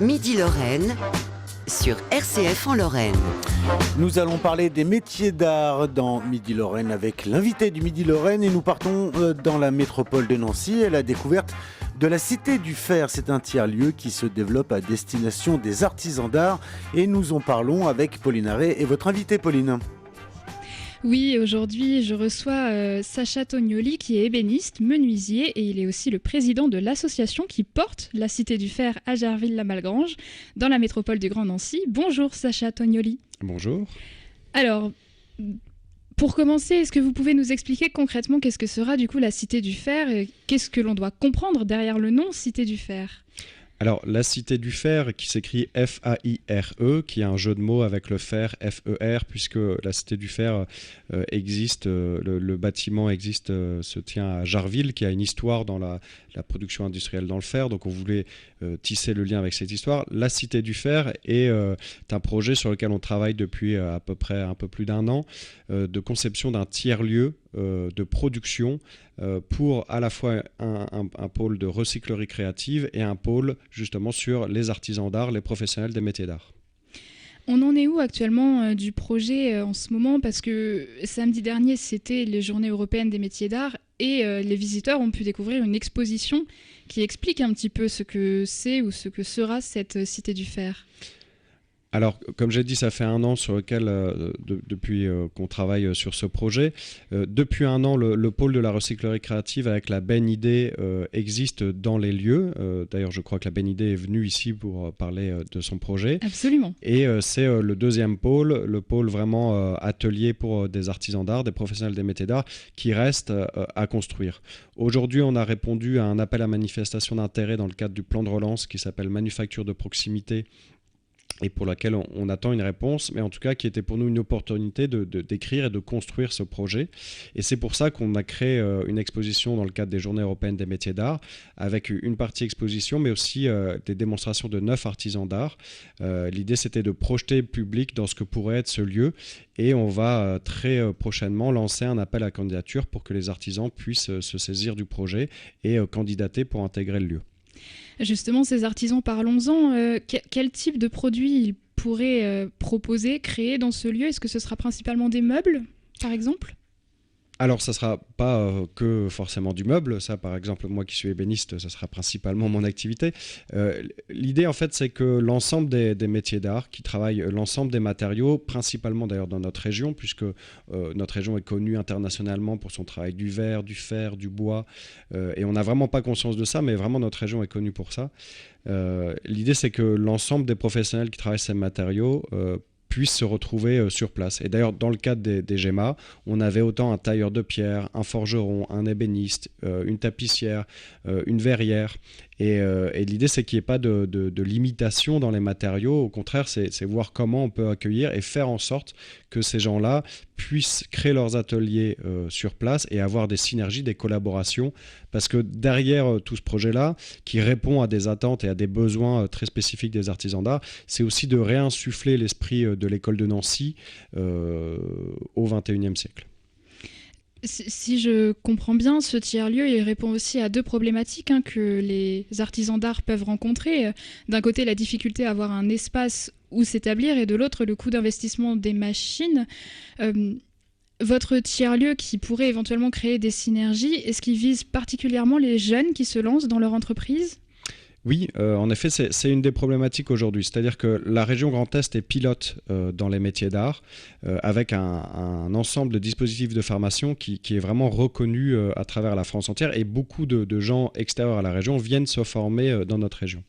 Midi Lorraine sur RCF en Lorraine. Nous allons parler des métiers d'art dans Midi Lorraine avec l'invité du Midi Lorraine et nous partons dans la métropole de Nancy à la découverte de la Cité du Fer. C'est un tiers-lieu qui se développe à destination des artisans d'art et nous en parlons avec Pauline Arré et votre invité Pauline. Oui, aujourd'hui, je reçois Sacha Tognoli qui est ébéniste, menuisier et il est aussi le président de l'association qui porte la Cité du Fer à Jarville-la-Malgrange dans la métropole du Grand Nancy. Bonjour Sacha Tognoli. Bonjour. Alors, pour commencer, est-ce que vous pouvez nous expliquer concrètement qu'est-ce que sera du coup la Cité du Fer et qu'est-ce que l'on doit comprendre derrière le nom Cité du Fer ? Alors, la Cité du Fer, qui s'écrit F-A-I-R-E, qui est un jeu de mots avec le fer, F-E-R, puisque la Cité du Fer existe, le bâtiment existe, se tient à Jarville, qui a une histoire dans la production industrielle dans le fer. Donc, on voulait tisser le lien avec cette histoire. La Cité du Fer est un projet sur lequel on travaille depuis à peu près un peu plus d'un an, de conception d'un tiers-lieu de production pour à la fois un pôle de recyclerie créative et un pôle justement sur les artisans d'art, les professionnels des métiers d'art. On en est où actuellement du projet en ce moment ? Parce que samedi dernier, c'était les Journées européennes des métiers d'art et les visiteurs ont pu découvrir une exposition qui explique un petit peu ce que c'est ou ce que sera cette Cité du Fer. Alors, comme j'ai dit, ça fait un an sur lequel, depuis qu'on travaille sur ce projet. Depuis un an, le pôle de la recyclerie créative avec la Belle Idée existe dans les lieux. D'ailleurs, je crois que la Belle Idée est venue ici pour parler de son projet. Absolument. Et c'est le deuxième pôle, le pôle vraiment atelier pour des artisans d'art, des professionnels des métiers d'art, qui reste à construire. Aujourd'hui, on a répondu à un appel à manifestation d'intérêt dans le cadre du plan de relance qui s'appelle Manufacture de proximité, et pour laquelle on attend une réponse, mais en tout cas qui était pour nous une opportunité d'écrire et de construire ce projet. Et c'est pour ça qu'on a créé une exposition dans le cadre des Journées européennes des métiers d'art, avec une partie exposition, mais aussi des démonstrations de 9 artisans d'art. L'idée, c'était de projeter le public dans ce que pourrait être ce lieu, et on va très prochainement lancer un appel à candidature pour que les artisans puissent se saisir du projet et candidater pour intégrer le lieu. Justement, ces artisans, parlons-en. Quel type de produits ils pourraient proposer, créer dans ce lieu ? Est-ce que ce sera principalement des meubles, par exemple ? Alors, ça ne sera pas que forcément du meuble. Ça, par exemple, moi qui suis ébéniste, ça sera principalement mon activité. L'idée, en fait, c'est que l'ensemble des métiers d'art qui travaillent l'ensemble des matériaux, principalement d'ailleurs dans notre région, puisque notre région est connue internationalement pour son travail du verre, du fer, du bois. Et on n'a vraiment pas conscience de ça, mais vraiment notre région est connue pour ça. L'idée, c'est que l'ensemble des professionnels qui travaillent ces matériaux puissent se retrouver sur place. Et d'ailleurs, dans le cadre des GEMA, on avait autant un tailleur de pierre, un forgeron, un ébéniste, une tapissière, une verrière. Et l'idée, c'est qu'il n'y ait pas de limitation dans les matériaux. Au contraire, c'est voir comment on peut accueillir et faire en sorte que ces gens-là puissent créer leurs ateliers sur place et avoir des synergies, des collaborations. Parce que derrière tout ce projet-là, qui répond à des attentes et à des besoins très spécifiques des artisans d'art, c'est aussi de réinsuffler l'esprit de l'école de Nancy au XXIe siècle. Si je comprends bien, ce tiers-lieu, il répond aussi à deux problématiques que les artisans d'art peuvent rencontrer. D'un côté, la difficulté à avoir un espace où s'établir et de l'autre, le coût d'investissement des machines. Votre tiers-lieu qui pourrait éventuellement créer des synergies, est-ce qu'il vise particulièrement les jeunes qui se lancent dans leur entreprise ? Oui, en effet, c'est une des problématiques aujourd'hui. C'est-à-dire que la région Grand Est est pilote dans les métiers d'art avec un ensemble de dispositifs de formation qui est vraiment reconnu à travers la France entière et beaucoup de gens extérieurs à la région viennent se former dans notre région.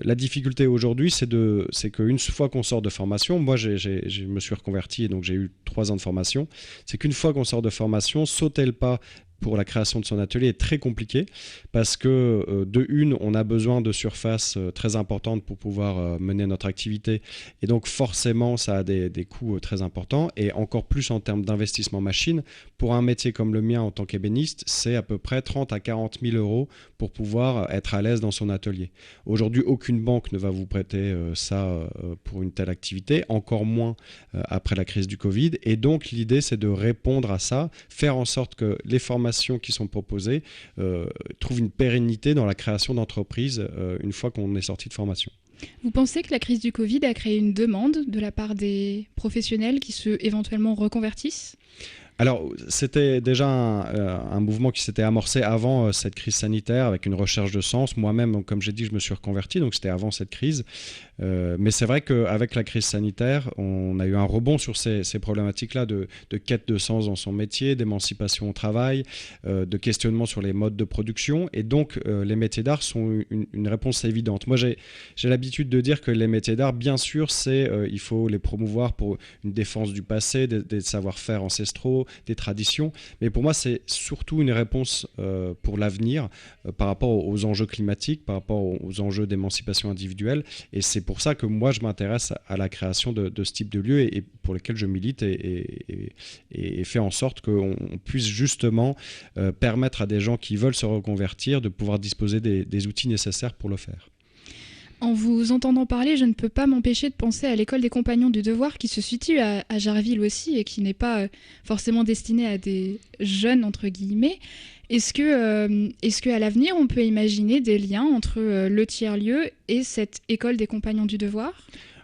La difficulté aujourd'hui, c'est qu'une fois qu'on sort de formation, moi je me suis reconverti et donc j'ai eu 3 ans de formation, c'est qu'une fois qu'on sort de formation, sauter le pas pour la création de son atelier est très compliqué parce que de une, on a besoin de surfaces très importantes pour pouvoir mener notre activité et donc forcément ça a des coûts très importants et encore plus en termes d'investissement machine. Pour un métier comme le mien en tant qu'ébéniste, c'est à peu près 30 à 40 000 euros pour pouvoir être à l'aise dans son atelier. Aujourd'hui, aucune banque ne va vous prêter ça pour une telle activité, encore moins après la crise du Covid et donc l'idée c'est de répondre à ça, faire en sorte que les formations qui sont proposées trouvent une pérennité dans la création d'entreprises une fois qu'on est sorti de formation. Vous pensez que la crise du Covid a créé une demande de la part des professionnels qui se éventuellement reconvertissent ? Alors, c'était déjà un mouvement qui s'était amorcé avant cette crise sanitaire, avec une recherche de sens. Moi-même, comme j'ai dit, je me suis reconverti, donc c'était avant cette crise. Mais c'est vrai qu'avec la crise sanitaire, on a eu un rebond sur ces problématiques-là de quête de sens dans son métier, d'émancipation au travail, de questionnement sur les modes de production. Et donc, les métiers d'art sont une réponse évidente. Moi, j'ai l'habitude de dire que les métiers d'art, bien sûr, il faut les promouvoir pour une défense du passé, des savoir-faire ancestraux, des traditions, mais pour moi c'est surtout une réponse pour l'avenir par rapport aux enjeux climatiques, par rapport aux enjeux d'émancipation individuelle, et c'est pour ça que moi je m'intéresse à la création de ce type de lieu et pour lesquels je milite et fais en sorte qu'on puisse justement permettre à des gens qui veulent se reconvertir de pouvoir disposer des outils nécessaires pour le faire. En vous entendant parler, je ne peux pas m'empêcher de penser à l'école des Compagnons du Devoir qui se situe à Jarville aussi et qui n'est pas forcément destinée à des jeunes, entre guillemets. Est-ce que à l'avenir, on peut imaginer des liens entre le tiers-lieu et cette école des Compagnons du Devoir ?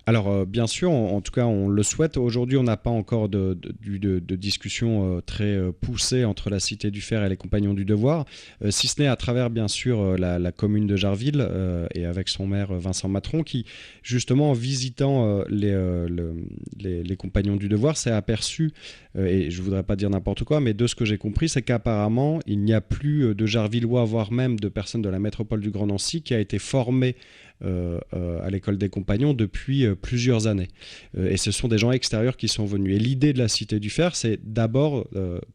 Alors, bien sûr, en tout cas, on le souhaite. Aujourd'hui, on n'a pas encore de discussion très poussée entre la Cité du Fer et les Compagnons du Devoir, si ce n'est à travers, bien sûr, la commune de Jarville et avec son maire Vincent Matron, qui, justement, en visitant les Compagnons du Devoir, s'est aperçu, et je ne voudrais pas dire n'importe quoi, mais de ce que j'ai compris, c'est qu'apparemment, il n'y a plus de Jarvillois, voire même de personnes de la métropole du Grand Nancy, qui a été formée à l'école des Compagnons depuis plusieurs années. Et ce sont des gens extérieurs qui sont venus. Et l'idée de la Cité du Fer, c'est d'abord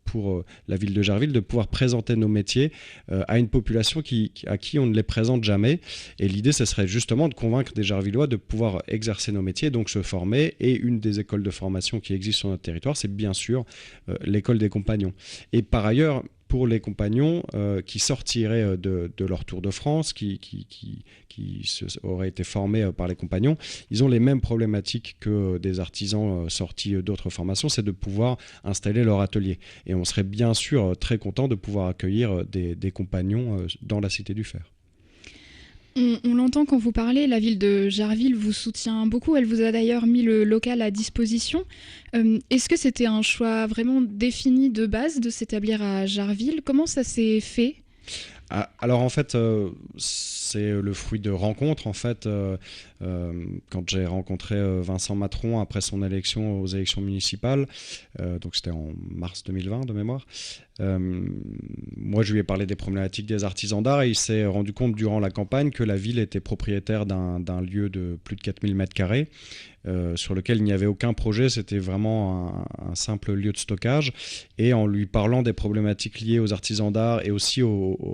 pour la ville de Jarville de pouvoir présenter nos métiers à une population à qui on ne les présente jamais. Et l'idée, ce serait justement de convaincre des Jarvillois de pouvoir exercer nos métiers, donc se former. Et une des écoles de formation qui existent sur notre territoire, c'est bien sûr l'école des Compagnons. Et par ailleurs, pour les compagnons qui sortiraient de leur Tour de France, qui auraient été formés par les compagnons, ils ont les mêmes problématiques que des artisans sortis d'autres formations, c'est de pouvoir installer leur atelier. Et on serait bien sûr très content de pouvoir accueillir des compagnons dans la Cité du Fer. On l'entend quand vous parlez, la ville de Jarville vous soutient beaucoup, elle vous a d'ailleurs mis le local à disposition. Est-ce que c'était un choix vraiment défini de base de s'établir à Jarville ? Comment ça s'est fait ? Alors en fait, c'est le fruit de rencontres. En fait, quand j'ai rencontré Vincent Matron après son élection aux élections municipales, donc c'était en mars 2020 de mémoire, moi je lui ai parlé des problématiques des artisans d'art et il s'est rendu compte durant la campagne que la ville était propriétaire d'un lieu de plus de 4000 m². Sur lequel il n'y avait aucun projet, c'était vraiment un simple lieu de stockage. Et en lui parlant des problématiques liées aux artisans d'art et aussi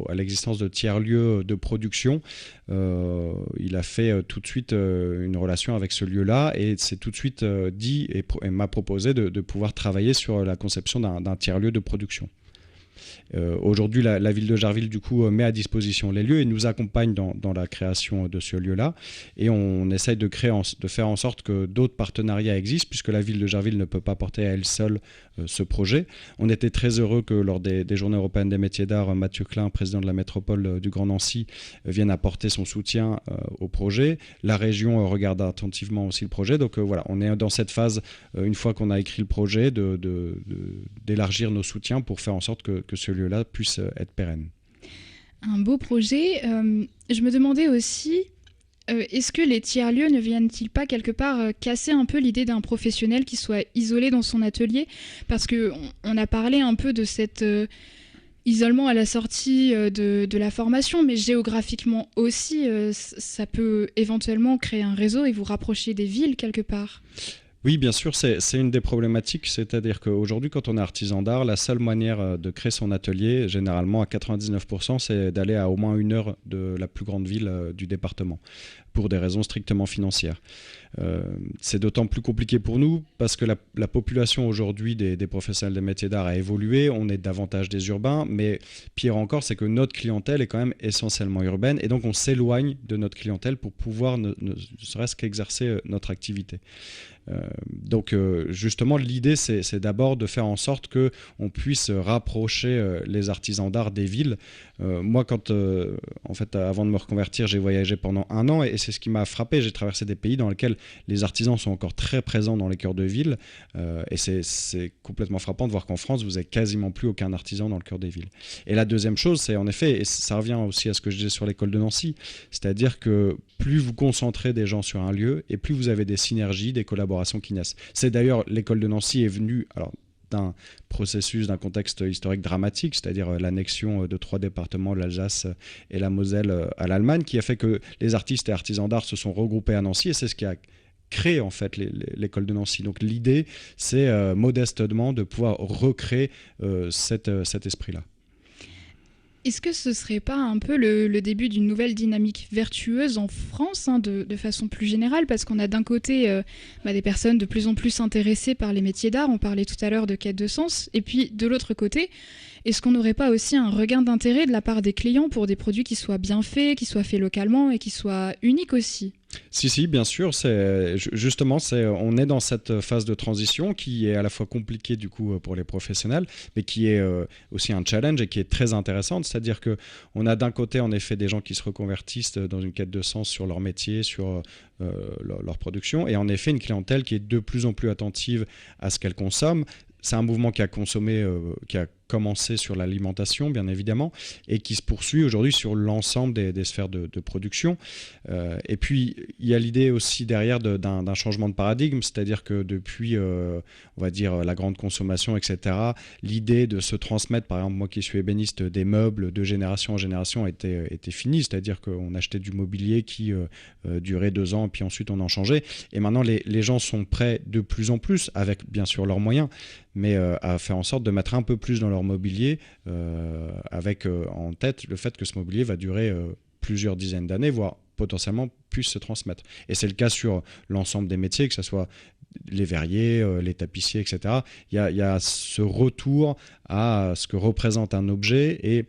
à l'existence de tiers-lieux de production, il a fait tout de suite une relation avec ce lieu-là et s'est tout de suite dit et m'a proposé de pouvoir travailler sur la conception d'un tiers-lieu de production. Aujourd'hui, la ville de Jarville, du coup, met à disposition les lieux et nous accompagne dans la création de ce lieu-là. Et on essaye de faire en sorte que d'autres partenariats existent, puisque la ville de Jarville ne peut pas porter à elle seule ce projet. On était très heureux que lors des Journées européennes des métiers d'art, Mathieu Klein, président de la métropole du Grand Nancy, vienne apporter son soutien au projet. La région regarde attentivement aussi le projet. Donc voilà, on est dans cette phase, une fois qu'on a écrit le projet, d'élargir nos soutiens pour faire en sorte que ce lieu-là puisse être pérenne. Un beau projet. Je me demandais aussi, est-ce que les tiers-lieux ne viennent-ils pas quelque part casser un peu l'idée d'un professionnel qui soit isolé dans son atelier ? Parce qu'on a parlé un peu de cet isolement à la sortie de la formation, mais géographiquement aussi, ça peut éventuellement créer un réseau et vous rapprocher des villes quelque part. Oui, bien sûr, c'est une des problématiques, c'est-à-dire qu'aujourd'hui, quand on est artisan d'art, la seule manière de créer son atelier, généralement à 99%, c'est d'aller à au moins 1 heure de la plus grande ville du département, pour des raisons strictement financières. C'est d'autant plus compliqué pour nous parce que la population aujourd'hui des professionnels des métiers d'art a évolué, on est davantage des urbains, mais pire encore, c'est que notre clientèle est quand même essentiellement urbaine et donc on s'éloigne de notre clientèle pour pouvoir ne serait-ce qu'exercer notre activité. Donc justement l'idée c'est d'abord de faire en sorte qu'on puisse rapprocher les artisans d'art des villes Moi, en fait, avant de me reconvertir, j'ai voyagé pendant 1 an et c'est ce qui m'a frappé. J'ai traversé des pays dans lesquels les artisans sont encore très présents dans les cœurs de ville et c'est complètement frappant de voir qu'en France, vous n'avez quasiment plus aucun artisan dans le cœur des villes. Et la deuxième chose, c'est en effet, et ça revient aussi à ce que je disais sur l'école de Nancy, c'est-à-dire que plus vous concentrez des gens sur un lieu et plus vous avez des synergies, des collaborations qui naissent. C'est d'ailleurs, l'école de Nancy est venue d'un processus, d'un contexte historique dramatique, c'est-à-dire l'annexion de 3 départements, l'Alsace et la Moselle, à l'Allemagne, qui a fait que les artistes et artisans d'art se sont regroupés à Nancy et c'est ce qui a créé en fait l'école de Nancy. Donc l'idée, c'est modestement de pouvoir recréer cet esprit-là. Est-ce que ce serait pas un peu le début d'une nouvelle dynamique vertueuse en France, de façon plus générale, parce qu'on a d'un côté des personnes de plus en plus intéressées par les métiers d'art, on parlait tout à l'heure de quête de sens, et puis de l'autre côté, est-ce qu'on n'aurait pas aussi un regain d'intérêt de la part des clients pour des produits qui soient bien faits, qui soient faits localement et qui soient uniques aussi ? Si, bien sûr. On est dans cette phase de transition qui est à la fois compliquée du coup pour les professionnels, mais qui est aussi un challenge et qui est très intéressante. C'est-à-dire qu'on a d'un côté en effet des gens qui se reconvertissent dans une quête de sens sur leur métier, sur leur production, et en effet une clientèle qui est de plus en plus attentive à ce qu'elle consomme. C'est un mouvement qui a commencé sur l'alimentation, bien évidemment, et qui se poursuit aujourd'hui sur l'ensemble des sphères de production. Et puis, il y a l'idée aussi derrière d'un changement de paradigme, c'est-à-dire que depuis, on va dire, la grande consommation, etc., l'idée de se transmettre, par exemple, moi qui suis ébéniste, des meubles de génération en génération était finie, c'est-à-dire qu'on achetait du mobilier qui durait 2 ans, et puis ensuite on en changeait. Et maintenant, les gens sont prêts de plus en plus, avec bien sûr leurs moyens, mais à faire en sorte de mettre un peu plus dans leur mobilier, avec en tête le fait que ce mobilier va durer plusieurs dizaines d'années, voire potentiellement puisse se transmettre. Et c'est le cas sur l'ensemble des métiers, que ce soit les verriers, les tapissiers, etc. Il y a ce retour à ce que représente un objet, et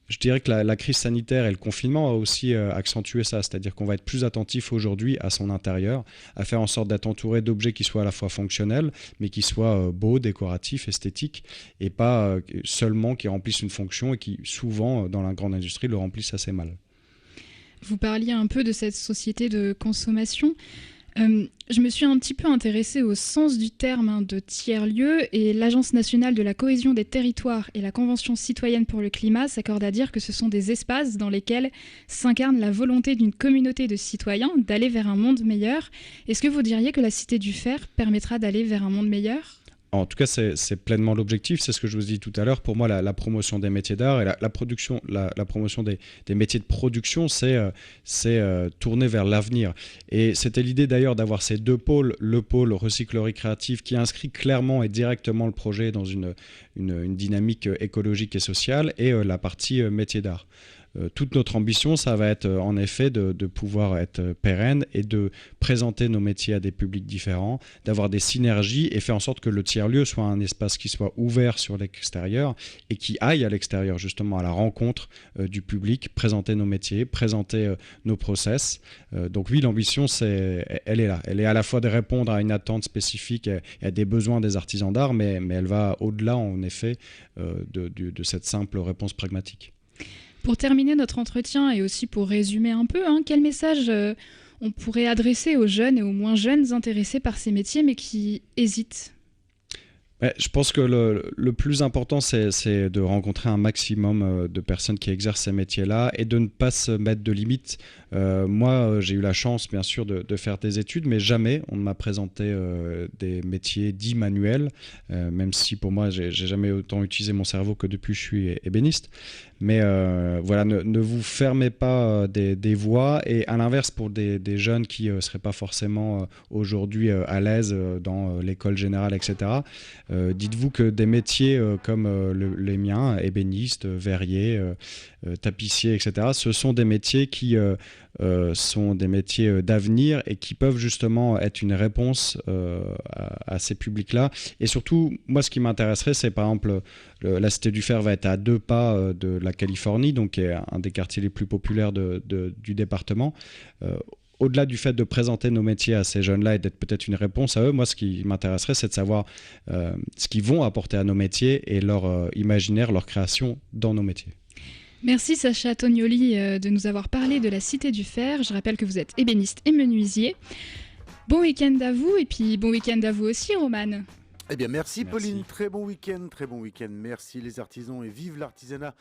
je dirais que la crise sanitaire et le confinement a aussi accentué ça, c'est-à-dire qu'on va être plus attentif aujourd'hui à son intérieur, à faire en sorte d'être entouré d'objets qui soient à la fois fonctionnels, mais qui soient beaux, décoratifs, esthétiques, et pas seulement qui remplissent une fonction et qui souvent, dans la grande industrie, le remplissent assez mal. Vous parliez un peu de cette société de consommation. Je me suis un petit peu intéressée au sens du terme de tiers-lieu, et l'Agence nationale de la cohésion des territoires et la Convention citoyenne pour le climat s'accordent à dire que ce sont des espaces dans lesquels s'incarne la volonté d'une communauté de citoyens d'aller vers un monde meilleur. Est-ce que vous diriez que la Cité du Fer permettra d'aller vers un monde meilleur ? En tout cas, c'est pleinement l'objectif. C'est ce que je vous ai dit tout à l'heure. Pour moi, la promotion des métiers d'art et la promotion des métiers de production, c'est tourner vers l'avenir. Et c'était l'idée d'ailleurs d'avoir ces 2 pôles, le pôle recyclerie créative qui inscrit clairement et directement le projet dans une dynamique écologique et sociale, et la partie métiers d'art. Toute notre ambition, ça va être en effet de pouvoir être pérenne et de présenter nos métiers à des publics différents, d'avoir des synergies et faire en sorte que le tiers-lieu soit un espace qui soit ouvert sur l'extérieur et qui aille à l'extérieur justement à la rencontre du public, présenter nos métiers, présenter nos process. Donc oui, l'ambition, elle est là. Elle est à la fois de répondre à une attente spécifique et à des besoins des artisans d'art, mais elle va au-delà en effet de cette simple réponse pragmatique. Pour terminer notre entretien et aussi pour résumer un peu, quel message on pourrait adresser aux jeunes et aux moins jeunes intéressés par ces métiers mais qui hésitent ? Je pense que le plus important, c'est de rencontrer un maximum de personnes qui exercent ces métiers-là et de ne pas se mettre de limites. Moi, j'ai eu la chance, bien sûr, de faire des études, mais jamais on ne m'a présenté des métiers dits manuels, même si pour moi, j'ai jamais autant utilisé mon cerveau que depuis que je suis ébéniste. Mais voilà, ne vous fermez pas des voies, et à l'inverse, pour des jeunes qui ne seraient pas forcément aujourd'hui à l'aise dans l'école générale, etc., dites-vous que des métiers comme les miens, ébéniste, verrier, tapissier, etc., ce sont des métiers qui sont des métiers d'avenir et qui peuvent justement être une réponse à ces publics-là. Et surtout, moi, ce qui m'intéresserait, c'est par exemple, la Cité du Fer va être à 2 pas de la Californie, donc qui est un des quartiers les plus populaires du département. Au-delà du fait de présenter nos métiers à ces jeunes-là et d'être peut-être une réponse à eux, moi, ce qui m'intéresserait, c'est de savoir ce qu'ils vont apporter à nos métiers et leur imaginaire, leur création dans nos métiers. Merci Sacha Tognoli de nous avoir parlé de la Cité du Fer. Je rappelle que vous êtes ébéniste et menuisier. Bon week-end à vous et puis bon week-end à vous aussi, Roman. Eh bien, merci Pauline, très bon week-end, très bon week-end. Merci les artisans et vive l'artisanat